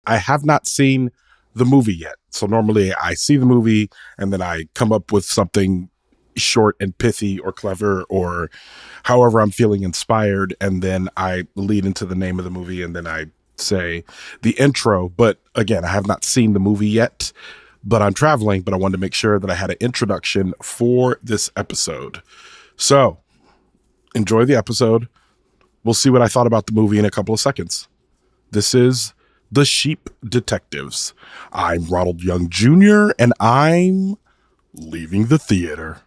I have not seen the movie yet. So normally I see the movie and then I come up with something short and pithy or clever or however I'm feeling inspired. And then I lead into the name of the movie and then I say the intro. But again, I have not seen the movie yet, but I'm traveling, but I wanted to make sure that I had an introduction for this episode. So enjoy the episode. We'll see what I thought about the movie in a couple of seconds. This is The Sheep Detectives. I'm Ronald Young Jr., and I'm leaving the theater.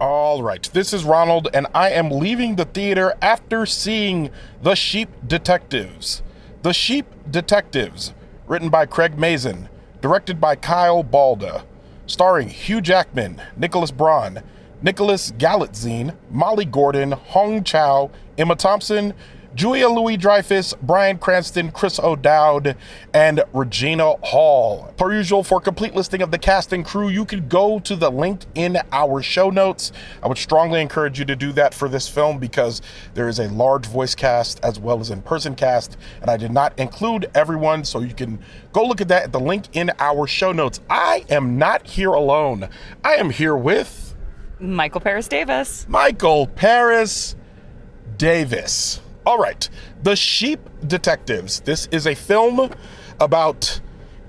All right, this is Ronald, and I am leaving the theater after seeing The Sheep Detectives. The Sheep Detectives, written by Craig Mazin, directed by Balda, starring Hugh Jackman, Braun, Galitzine, Molly Gordon, Chau, Emma Thompson, Julia Louis-Dreyfus, Bryan, Cranston, Chris O'Dowd, and Regina Hall. Per usual, for a complete listing of the cast and crew, you can go to the link in our show notes. I would strongly encourage you to do that for this film because there is a large voice cast as well as in-person cast, and I did not include everyone, so you can go look at that at the link in our show notes. I am not here alone. I am here with Michal Paris Davis. Michal Paris Davis. All right, The Sheep Detectives. This is a film about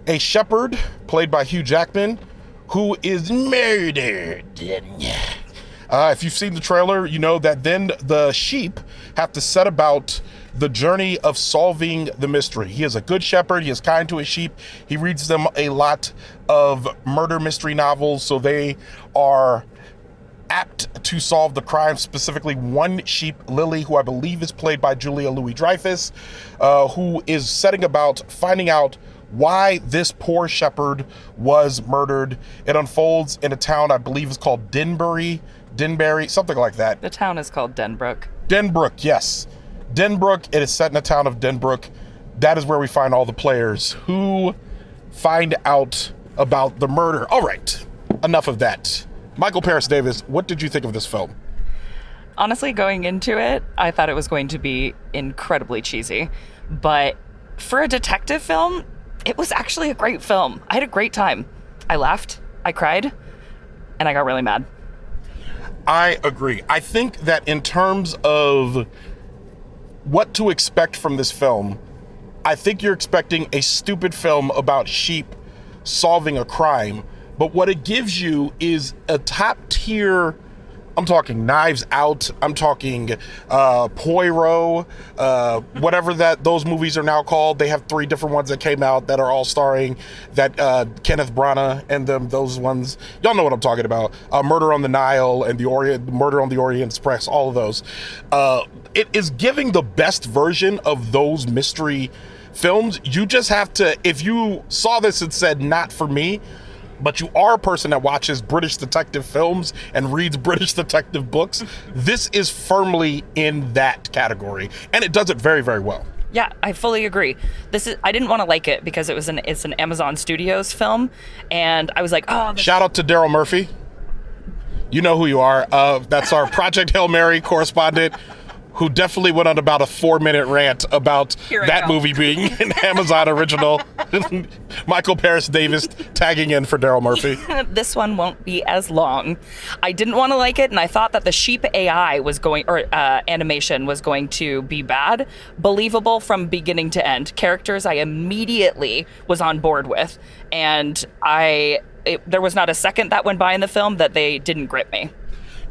a shepherd, played by Hugh Jackman, who is murdered. If you've seen the trailer, you know that then the sheep have to set about the journey of solving the mystery. He is a good shepherd. He is kind to his sheep. He reads them a lot of murder mystery novels, so they are apt to solve the crime, specifically one sheep, Lily, who I believe is played by Julia Louis-Dreyfus, who is setting about finding out why this poor shepherd was murdered. It unfolds in a town I believe is called Denbury, something like that. The town is called Denbrook. Denbrook, yes. Denbrook, it is set in the town of Denbrook. That is where we find all the players who find out about the murder. All right, enough of that. Michal Paris Davis, what did you think of this film? Honestly, going into it, I thought it was going to be incredibly cheesy. But for a detective film, it was actually a great film. I had a great time. I laughed, I cried, and I got really mad. I agree. I think that in terms of what to expect from this film, I think you're expecting a stupid film about sheep solving a crime. But what it gives you is a top tier, I'm talking Knives Out, I'm talking Poirot, whatever those movies are now called. They have 3 different ones that came out that are all starring that Kenneth Branagh and those ones. Y'all know what I'm talking about. Murder on the Nile and Murder on the Orient Express, all of those. It is giving the best version of those mystery films. You just have to, if you saw this and said, not for me, but you are a person that watches British detective films and reads British detective books, this is firmly in that category, and it does it very, very well. Yeah, I fully agree. I didn't want to like it because it's an Amazon Studios film, and I was like, oh. Shout out to Daryl Murphy. You know who you are. That's our Project Hail Mary correspondent, who definitely went on about a 4-minute rant about that movie being an Amazon original. Michal Paris Davis tagging in for Daryl Murphy. This one won't be as long. I didn't want to like it, and I thought that the sheep AI animation was going to be bad. Believable from beginning to end. Characters I immediately was on board with, and there was not a second that went by in the film that they didn't grip me.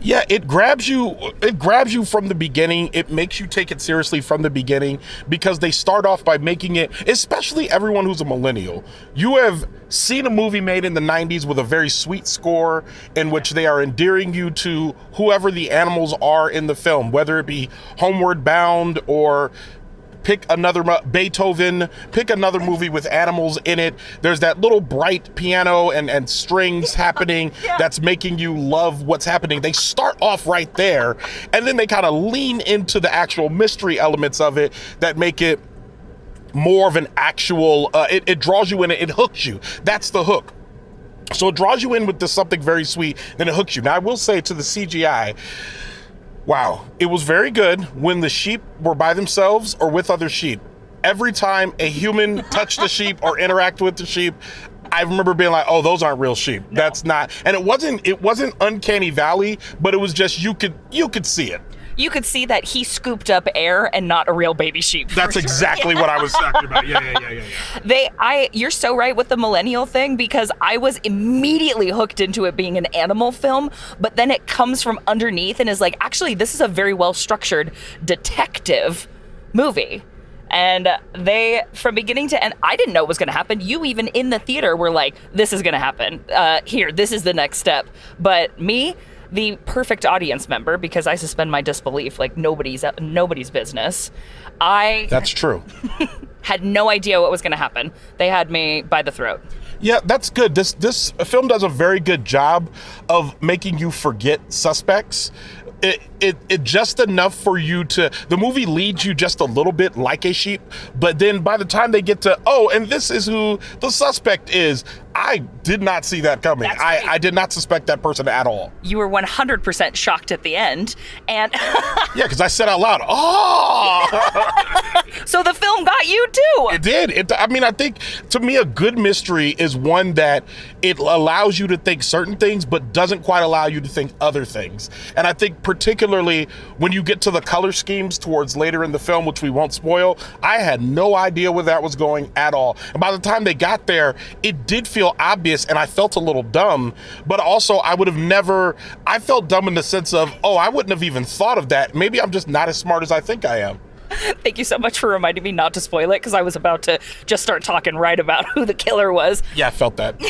Yeah, it grabs you. It grabs you from the beginning. It makes you take it seriously from the beginning because they start off by making it, especially everyone who's a millennial. You have seen a movie made in the 90s with a very sweet score in which they are endearing you to whoever the animals are in the film, whether it be Homeward Bound or pick another Beethoven, pick another movie with animals in it. There's that little bright piano and strings happening that's making you love what's happening. They start off right there, and then they kind of lean into the actual mystery elements of it that make it more of an actual, it draws you in, it hooks you. That's the hook. So it draws you in with this something very sweet, then it hooks you. Now I will say to the CGI, wow, it was very good when the sheep were by themselves or with other sheep. Every time a human touched the sheep or interacted with the sheep, I remember being like, oh, those aren't real sheep. No. That's not. And it wasn't Uncanny Valley, but it was just you could see it. You could see that he scooped up air and not a real baby sheep. That's exactly what I was talking about. Yeah. You're so right with the millennial thing, because I was immediately hooked into it being an animal film, but then it comes from underneath and is like, actually, this is a very well structured detective movie. And they, from beginning to end, I didn't know what was going to happen. You even in the theater were like, this is going to happen. This is the next step. But me, the perfect audience member, because I suspend my disbelief like nobody's business. That's true. Had no idea what was going to happen. They had me by the throat. Yeah, that's good. This film does a very good job of making you forget suspects. It just enough for you to, the movie leads you just a little bit like a sheep, but then by the time they get to, oh, and this is who the suspect is, I did not see that coming. Right. I did not suspect that person at all. You were 100% shocked at the end, and yeah, because I said out loud, oh! So the film got you too. It did. I think to me a good mystery is one that it allows you to think certain things, but doesn't quite allow you to think other things. And I think particularly when you get to the color schemes towards later in the film, which we won't spoil, I had no idea where that was going at all. And by the time they got there, it did feel obvious, and I felt a little dumb, but also I felt dumb in the sense of, oh, I wouldn't have even thought of that. Maybe I'm just not as smart as I think I am. Thank you so much for reminding me not to spoil it, because I was about to just start talking right about who the killer was. Yeah, I felt that.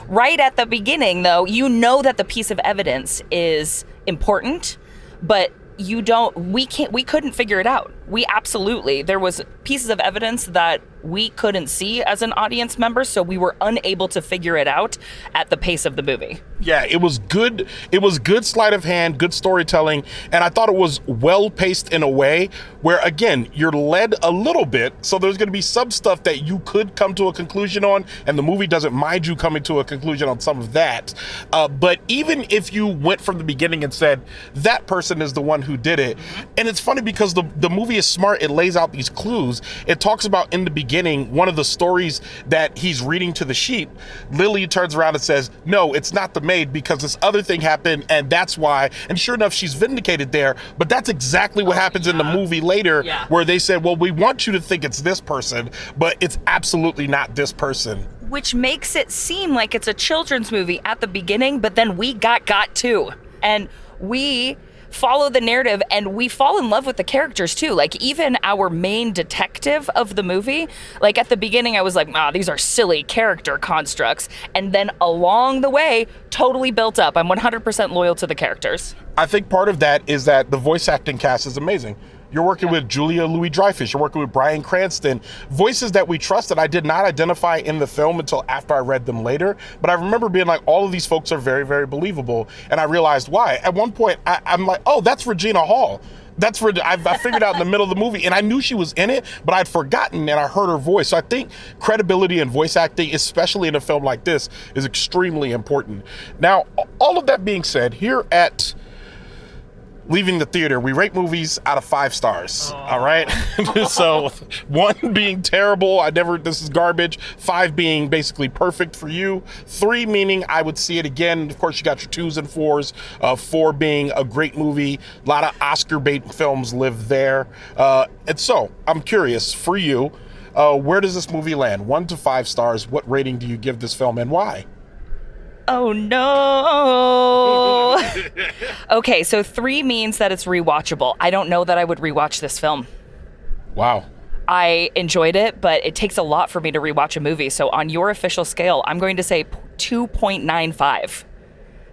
Right at the beginning, though, you know that the piece of evidence is important, but we couldn't figure it out. There was pieces of evidence that we couldn't see as an audience member, so we were unable to figure it out at the pace of the movie. Yeah, it was good. It was good sleight of hand, good storytelling, and I thought it was well paced in a way where, again, you're led a little bit, so there's going to be some stuff that you could come to a conclusion on, and the movie doesn't mind you coming to a conclusion on some of that. But even if you went from the beginning and said, that person is the one who did it, and it's funny because the movie is smart, it lays out these clues. It talks about in the beginning, one of the stories that he's reading to the sheep, Lily turns around and says, no, it's not the maid because this other thing happened and that's why. And sure enough, she's vindicated there. But that's exactly what happens in the movie later, where they said, well, we want you to think it's this person, but it's absolutely not this person. Which makes it seem like it's a children's movie at the beginning, but then we got too. And we follow the narrative and we fall in love with the characters too. Like even our main detective of the movie, like at the beginning I was like, these are silly character constructs. And then along the way, totally built up. I'm 100% loyal to the characters. I think part of that is that the voice acting cast is amazing. You're working with Julia Louis-Dreyfus. You're working with Bryan Cranston. Voices that we trust that I did not identify in the film until after I read them later. But I remember being like, all of these folks are very, very believable. And I realized why. At one point, I'm like, oh, that's Regina Hall. I figured out in the middle of the movie, and I knew she was in it, but I'd forgotten and I heard her voice. So I think credibility in voice acting, especially in a film like this, is extremely important. Now, all of that being said, here at Leaving the Theater, we rate movies out of 5 stars. All right. So 1 being terrible, this is garbage. 5 being basically perfect for you. 3 meaning I would see it again. Of course, you got your 2s and 4s. 4 being a great movie. A lot of Oscar bait films live there. And so I'm curious for you, where does this movie land? 1 to 5 stars. What rating do you give this film and why? Oh no. Okay, so 3 means that it's rewatchable. I don't know that I would rewatch this film. Wow. I enjoyed it, but it takes a lot for me to rewatch a movie. So on your official scale, I'm going to say 2.95.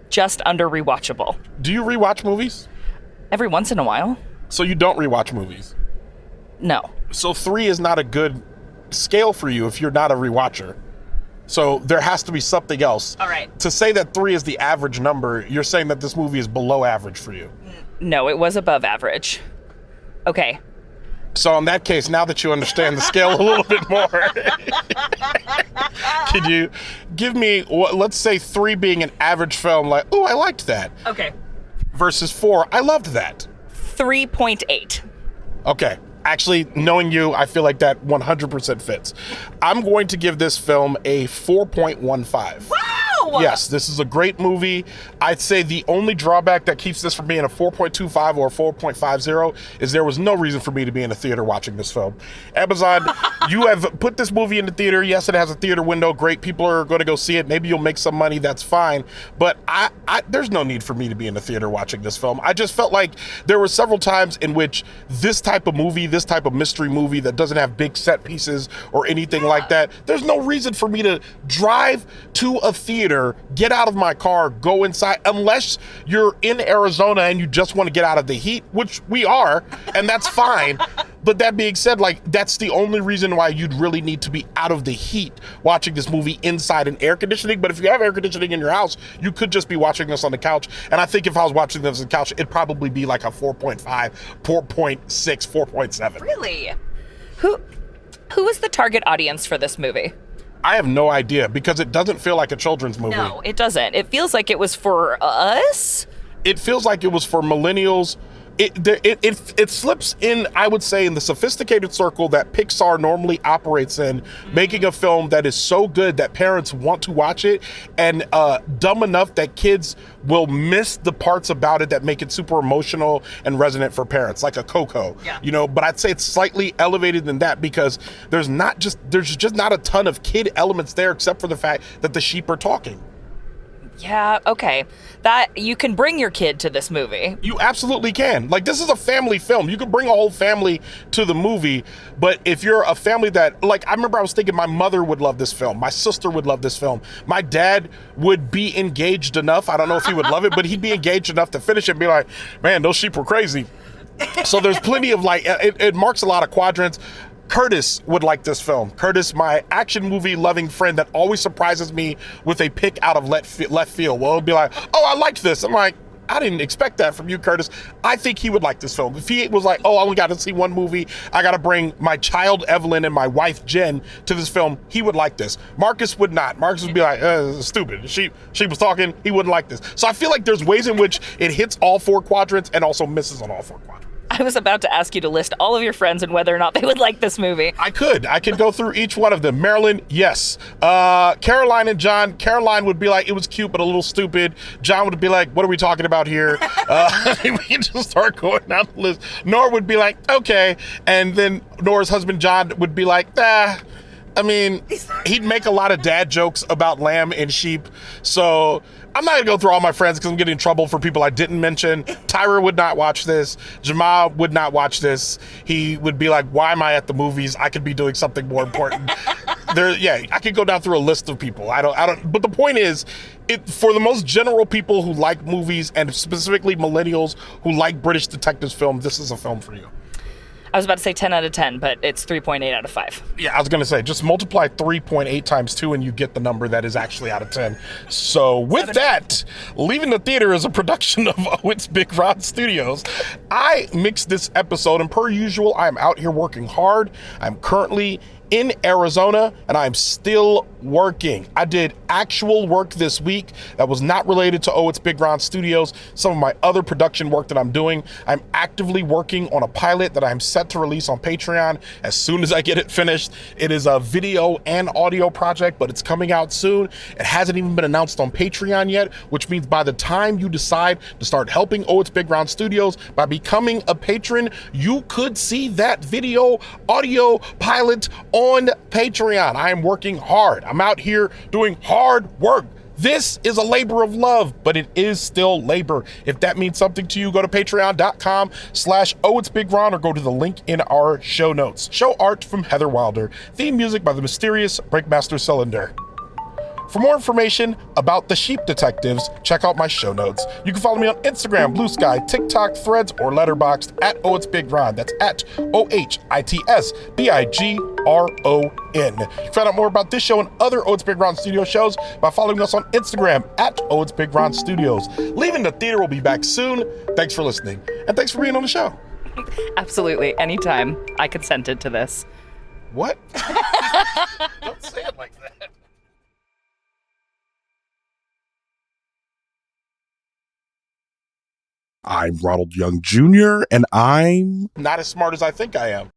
Just under rewatchable. Do you rewatch movies? Every once in a while. So you don't rewatch movies? No. So 3 is not a good scale for you if you're not a rewatcher. So there has to be something else. All right. To say that 3 is the average number, you're saying that this movie is below average for you. No, it was above average. Okay. So in that case, now that you understand the scale a little bit more, could you give me, let's say 3 being an average film, like, oh, I liked that. Okay. Versus 4, I loved that. 3.8. Okay. Actually, knowing you, I feel like that 100% fits. I'm going to give this film a 4.15. Wow! Yes, this is a great movie. I'd say the only drawback that keeps this from being a 4.25 or a 4.50 is there was no reason for me to be in a theater watching this film. Amazon, you have put this movie in the theater. Yes, it has a theater window. Great. People are going to go see it. Maybe you'll make some money. That's fine. But there's no need for me to be in the theater watching this film. I just felt like there were several times in which this type of movie, this type of mystery movie that doesn't have big set pieces or anything like that, there's no reason for me to drive to a theater, get out of my car, go inside, unless you're in Arizona and you just want to get out of the heat, which we are, and that's fine. But that being said, like, that's the only reason why you'd really need to be out of the heat watching this movie inside in air conditioning. But if you have air conditioning in your house, you could just be watching this on the couch. And I think if I was watching this on the couch, it'd probably be like a 4.5, 4.6, 4.7. Really? Who is the target audience for this movie? I have no idea, because it doesn't feel like a children's movie. No, it doesn't. It feels like it was for us. It feels like it was for millennials. It slips in, I would say, in the sophisticated circle that Pixar normally operates in, making a film that is so good that parents want to watch it, and dumb enough that kids will miss the parts about it that make it super emotional and resonant for parents, like a Coco. Yeah. You know, but I'd say it's slightly elevated than that, because there's just not a ton of kid elements there, except for the fact that the sheep are talking. Yeah, okay. That you can bring your kid to this movie. You absolutely can. Like, this is a family film. You can bring a whole family to the movie, but if you're a family that, like, I remember I was thinking my mother would love this film. My sister would love this film. My dad would be engaged enough. I don't know if he would love it, but he'd be engaged enough to finish it and be like, man, those sheep were crazy. So there's plenty of, like, it marks a lot of quadrants. Curtis would like this film. Curtis, my action movie loving friend that always surprises me with a pick out of left field. Well, it'll be like, oh, I liked this. I'm like, I didn't expect that from you, Curtis. I think he would like this film. If he was like, oh, I only got to see one movie, I got to bring my child Evelyn and my wife Jen to this film, he would like this. Marcus would not. Marcus would be like, stupid. She was talking. He wouldn't like this. So I feel like there's ways in which it hits all 4 quadrants and also misses on all 4 quadrants. I was about to ask you to list all of your friends and whether or not they would like this movie. I could go through each one of them. Marilyn, yes. Caroline and John. Caroline would be like, it was cute, but a little stupid. John would be like, what are we talking about here? We can just start going down the list. Nora would be like, okay. And then Nora's husband, John, would be like, I mean, he'd make a lot of dad jokes about lamb and sheep. So I'm not going to go through all my friends because I'm getting in trouble for people I didn't mention. Tyra would not watch this. Jamal would not watch this. He would be like, why am I at the movies? I could be doing something more important. I could go down through a list of people. I don't, but the point is, for the most general people who like movies, and specifically millennials who like British detectives film, this is a film for you. I was about to say 10 out of 10, but it's 3.8 out of 5. Yeah, I was going to say, just multiply 3.8 times 2 and you get the number that is actually out of 10. So with that, Leaving the Theater is a production of It's Big Rod Studios. I mixed this episode, and per usual, I'm out here working hard. I'm currently in Arizona, and I'm still working. I did actual work this week that was not related to It's Big Ron Studios, some of my other production work that I'm doing. I'm actively working on a pilot that I'm set to release on Patreon as soon as I get it finished. It is a video and audio project, but it's coming out soon. It hasn't even been announced on Patreon yet, which means by the time you decide to start helping It's Big Ron Studios by becoming a patron, you could see that video audio pilot on Patreon. I am working hard. I'm out here doing hard work. This is a labor of love, but it is still labor. If that means something to you, go to patreon.com/ohitsbigron or go to the link in our show notes. Show art from Heather Wilder. Theme music by the mysterious Breakmaster Cylinder. For more information about the Sheep Detectives, check out my show notes. You can follow me on Instagram, Blue Sky, TikTok, Threads, or Letterboxd at ohitsbigron. That's at OHITSBIGRON. You can find out more about this show and other Oh It's Big Ron Studio shows by following us on Instagram at Oh It's Big Ron Studios. Leaving the Theater will be back soon. Thanks for listening, and thanks for being on the show. Absolutely, anytime. I consented to this. What? Don't say it like that. I'm Ronald Young Jr., and I'm not as smart as I think I am.